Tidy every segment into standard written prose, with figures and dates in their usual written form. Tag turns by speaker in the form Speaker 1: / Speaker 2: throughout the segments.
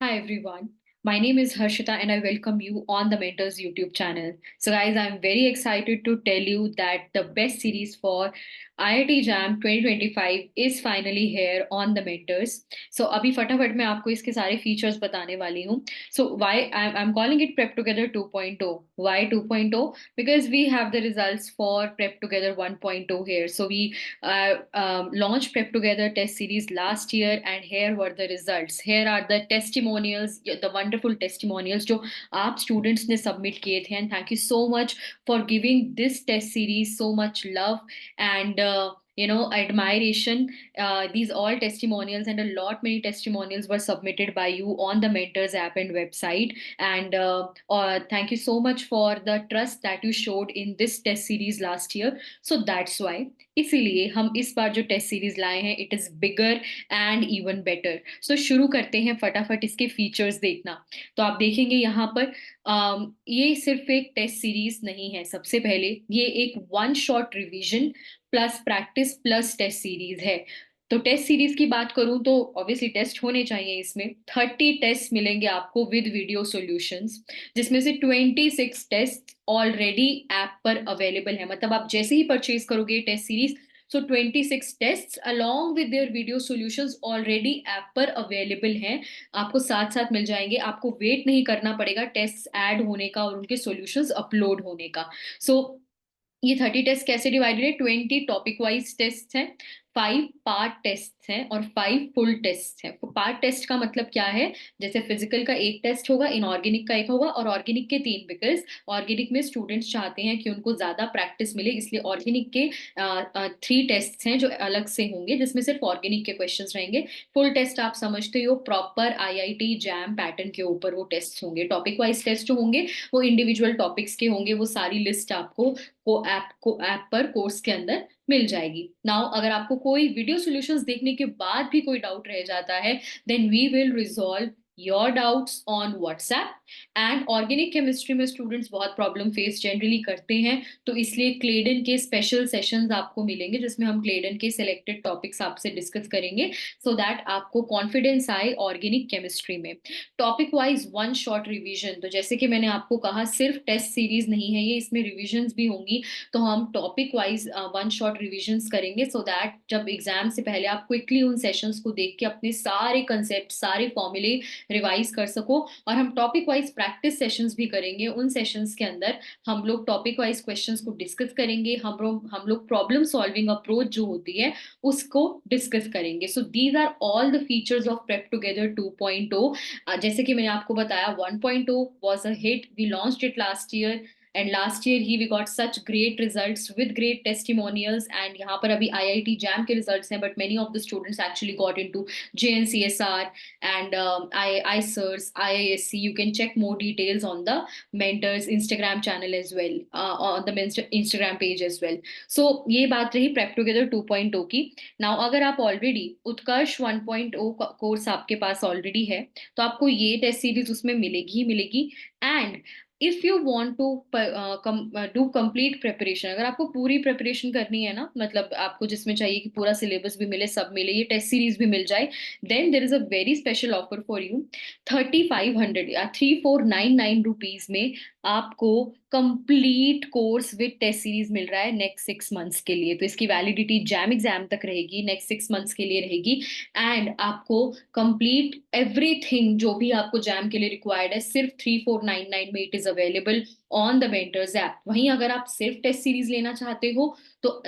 Speaker 1: Hi everyone. My name is Harshita and I welcome you on the Mentors YouTube channel. So guys, I'm very excited to tell you that the best series for IIT JAM 2025 is finally here on the Mentors. So अभी फटाफट मैं आपको इसके सारे features बताने वाली हूँ. So why I'm calling it Prep Together 2.0. Why 2.0? Because we have the results for Prep Together 1.0 here. So we launched Prep Together test series last year, and here were the results. Here are the testimonials, the wonderful testimonials जो आप students ने submit किए थे, and thank you so much for giving this test series so much love and admiration. These all testimonials and a lot many testimonials were submitted by you on the Mentors app and website, and thank you so much for the trust that you showed in this test series last year. So that's why इसीलिए हम इस बार जो test series लाए हैं it is bigger and even better. So शुरू करते हैं फटाफट इसके फीचर्स देखना. तो आप देखेंगे यहाँ पर ये सिर्फ एक टेस्ट सीरीज नहीं है. सबसे पहले ये एक one shot revision plus practice plus test series है. तो टेस्ट सीरीज की बात करूं तो ऑब्वियसली टेस्ट होने चाहिए. इसमें 30 टेस्ट मिलेंगे आपको विद वीडियो सॉल्यूशंस, जिसमें से 26 टेस्ट ऑलरेडी ऐप पर अवेलेबल है. मतलब आप जैसे ही परचेज करोगे test series, so 26 test along with their video solutions already app पर अवेलेबल हैं. आपको साथ साथ मिल जाएंगे. आपको वेट नहीं करना पड़ेगा टेस्ट ऐड होने का और उनके सॉल्यूशंस अपलोड होने का. सो ये 30 टेस्ट कैसे डिवाइडेड है? 20 टॉपिक वाइज टेस्ट हैं, 5 पार्ट टेस्ट हैं और 5 फुल टेस्ट हैं. पार्ट टेस्ट का मतलब क्या है? जैसे फिजिकल का एक टेस्ट होगा, इनऑर्गेनिक का एक होगा और ऑर्गेनिक के 3, बिकॉज ऑर्गेनिक में स्टूडेंट्स चाहते हैं कि उनको ज्यादा प्रैक्टिस मिले, इसलिए ऑर्गेनिक के 3 टेस्ट हैं जो अलग से होंगे, जिसमें सिर्फ ऑर्गेनिक के क्वेश्चन रहेंगे. फुल टेस्ट आप समझते हो, प्रॉपर आईआईटी जैम पैटर्न के ऊपर वो टेस्ट होंगे. टॉपिक वाइज टेस्ट जो होंगे वो इंडिविजुअल टॉपिक्स के होंगे. वो सारी लिस्ट आपको ऐप पर कोर्स के अंदर मिल जाएगी. नाउ अगर आपको कोई वीडियो सॉल्यूशंस देखने के बाद भी कोई डाउट रह जाता है, then we will resolve your doubts on WhatsApp. And organic chemistry में स्टूडेंट्स बहुत प्रॉब्लम फेस जनरली करते हैं, तो इसलिए क्लेडन के स्पेशल सेशंस आपको मिलेंगे जिसमें हम क्लेडन के सिलेक्टेड टॉपिक्स आपसे डिस्कस करेंगे, सो दैट आपको कॉन्फिडेंस आए ऑर्गेनिक केमिस्ट्री में. Topic wise one shot revision, तो जैसे कि मैंने आपको कहा सिर्फ टेस्ट सीरीज नहीं है ये, इसमें रिविजन्स भी होंगी. तो हम topic wise one shot revisions करेंगे, सो दैट जब एग्जाम से पहले आप क्विकली उन सेशंस को देख के अपने सारे कंसेप्ट सारे फॉर्मूले रिवाइज कर सको. और हम टॉपिक वाइज प्रैक्टिस सेशंस भी करेंगे. उन सेशंस के अंदर हम लोग टॉपिक वाइज क्वेश्चंस को डिस्कस करेंगे. हम लोग प्रॉब्लम सॉल्विंग अप्रोच जो होती है उसको डिस्कस करेंगे. So these are all the features of prep together 2.0. जैसे कि मैंने आपको बताया 1.0 was a hit. We launched it last year and last year he we got such great results with great testimonials. and यहाँ पर अभी IIT JAM के results हैं, but many of the students actually got into JNCSR and ICERS, IISc. You can check more details on the mentors Instagram channel as well, on the Instagram page as well. So ये बात रही Prep Together 2.0 की. Now अगर आप already उत्कर्ष 1.0 course आपके पास already है, तो आपको ये टेस्ट सीरीज उसमें मिलेगी ही मिलेगी. And if you want to do complete preparation, अगर आपको पूरी प्रिपरेशन करनी है ना, मतलब आपको जिसमें चाहिए कि पूरा सिलेबस भी मिले, सब मिले, ये टेस्ट सीरीज भी मिल जाए, then there is a very special offer for you. 3500 या 3499 रुपीज में आपको complete course with test series मिल रहा है नेक्स्ट 6 मंथ्स के लिए. तो इसकी वैलिडिटी जैम एग्जाम तक रहेगी, नेक्स्ट 6 मंथ्स के लिए रहेगी. एंड आपको कंप्लीट एवरीथिंग जो भी आपको जैम के लिए रिक्वायर्ड है सिर्फ 3499 में it is available on the mentors app. वहीं अगर आप सिर्फ टेस्ट सीरीज लेना चाहते हो तो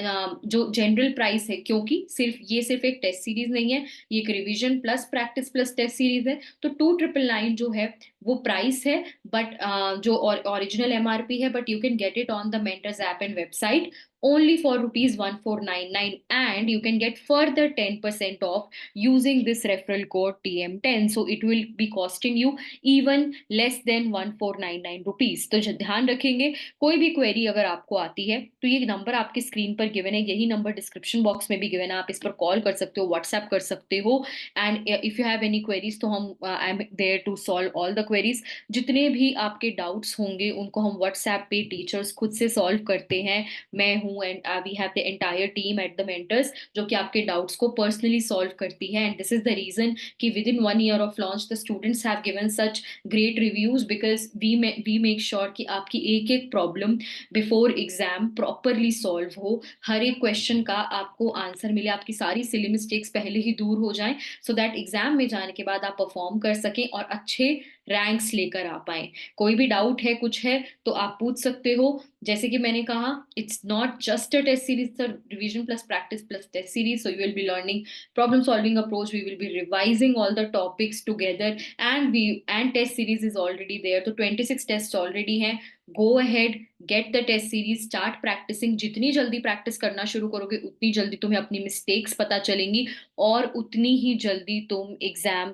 Speaker 1: जो जनरल प्राइस है, क्योंकि सिर्फ एक टेस्ट सीरीज नहीं है, ये एक revision plus practice plus test series है, तो 2999 जो है वो प्राइस है. बट जो ओरिजिनल एमआरपी है, but you can get it on the mentors app and website only for rupees 1499, and you can get further 10% off using this referral code TM10. So it will be costing you even less than 1499 rupees. तो ध्यान रखेंगे, कोई भी query अगर आपको आती है तो ये नंबर आपकी स्क्रीन पर गिवन है, यही नंबर डिस्क्रिप्शन बॉक्स में भी गिवन है, आप इस पर कॉल कर सकते हो, व्हाट्सएप कर सकते हो. And if you have any queries तो हम I am there to solve all the queries. जितने भी आपके डाउट्स होंगे उनको हम व्हाट्सएप पे टीचर्स खुद से सॉल्व करते हैं. मैं हूँ हूँ and we have the entire team at the mentors जो कि आपके डाउट्स को पर्सनली सॉल्व करती है, and this is the reason कि within 1 year of launch the students have given such great reviews, because we make sure कि आपकी एक एक problem before exam properly solve हो, हर एक क्वेश्चन का आपको आंसर मिले, आपकी सारी सिली मिस्टेक्स पहले ही दूर हो जाएं, सो दैट एग्जाम में जाने के बाद आप परफॉर्म कर सकें और अच्छे रैंक्स लेकर आ पाए। कोई भी डाउट है, कुछ है, तो आप पूछ सकते हो। जैसे कि मैंने कहा, it's not just a test series, the revision plus practice plus test series, so you will be learning problem solving approach, we will be revising all the topics together, and test series is already there, तो 26 tests already हैं। go ahead, get the test series, start practicing, जितनी जल्दी practice करना शुरू करोगे उतनी जल्दी तुम्हें अपनी मिस्टेक्स पता चलेंगी और उतनी ही जल्दी तुम एग्जाम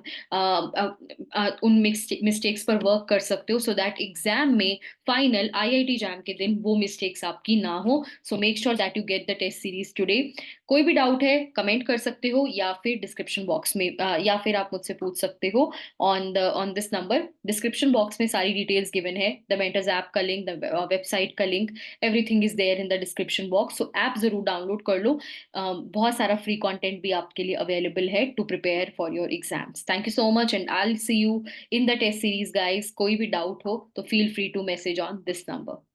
Speaker 1: उन मिस्टेक्स पर वर्क कर सकते हो, सो दैट एग्जाम में फाइनल आईआईटी जैम के दिन वो मिस्टेक्स आपकी ना हो। So make sure that you get the test series today. कोई भी डाउट है कमेंट कर सकते हो या फिर डिस्क्रिप्शन बॉक्स में या फिर आप मुझसे पूछ सकते हो on this number. Description box में सारी डिटेल्स गिवन है, द मेंटर्स ऐप का लिंक, द वेबसाइट का link, everything is there in the description box, so app जरूर डाउनलोड कर लो। बहुत सारा फ्री कंटेंट भी आपके लिए अवेलेबल है to prepare for your exams. Thank you so much and I will see you in the test series guys. कोई भी डाउट हो तो feel free to message on this number.